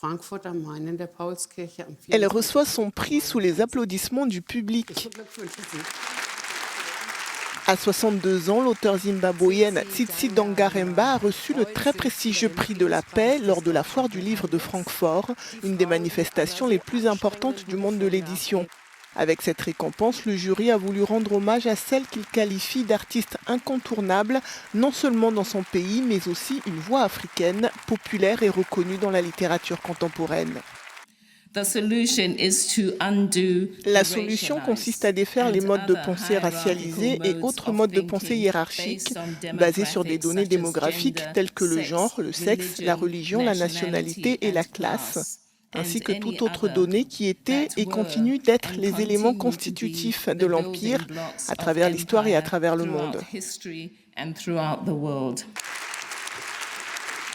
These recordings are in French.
Frankfurt am Main in der Paulskirche am Elle reçoit son prix sous les applaudissements du public. À 62 ans, l'auteure zimbabwéenne Tsitsi Dangaremba a reçu le très prestigieux prix de la paix lors de la foire du livre de Francfort, une des manifestations les plus importantes du monde de l'édition. Avec cette récompense, le jury a voulu rendre hommage à celle qu'il qualifie d'artiste incontournable, non seulement dans son pays, mais aussi une voix africaine, populaire et reconnue dans la littérature contemporaine. La solution consiste à défaire les modes de pensée racialisés et autres modes de pensée hiérarchiques basés sur des données démographiques telles que le genre, le sexe, la religion, la nationalité et la classe, ainsi que toute autre donnée qui étaient et continuent d'être les éléments constitutifs de l'Empire à travers l'histoire et à travers le monde.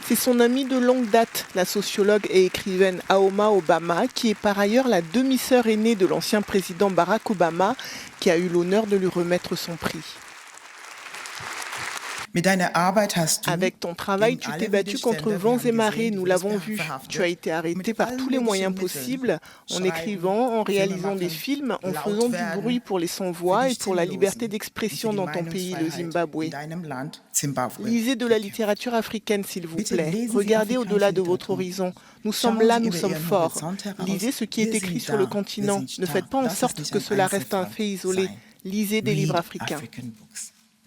C'est son amie de longue date, la sociologue et écrivaine Aoma Obama, qui est par ailleurs la demi-sœur aînée de l'ancien président Barack Obama, qui a eu l'honneur de lui remettre son prix. Avec ton travail, tu t'es battu contre vents et marées, nous l'avons vu. Tu as été arrêté par tous les moyens possibles, en écrivant, en réalisant des films, en faisant du bruit pour les sans-voix et pour la liberté d'expression dans ton pays, le Zimbabwe. Lisez de la littérature africaine, s'il vous plaît. Regardez au-delà de votre horizon. Nous sommes là, nous sommes forts. Lisez ce qui est écrit sur le continent. Ne faites pas en sorte que cela reste un fait isolé. Lisez des livres africains.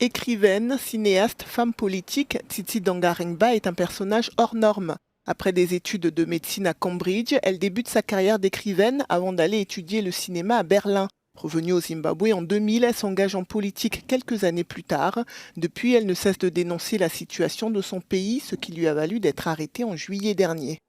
Écrivaine, cinéaste, femme politique, Tsitsi Dangaremba est un personnage hors norme. Après des études de médecine à Cambridge, elle débute sa carrière d'écrivaine avant d'aller étudier le cinéma à Berlin. Revenue au Zimbabwe en 2000, elle s'engage en politique quelques années plus tard. Depuis, elle ne cesse de dénoncer la situation de son pays, ce qui lui a valu d'être arrêtée en juillet dernier.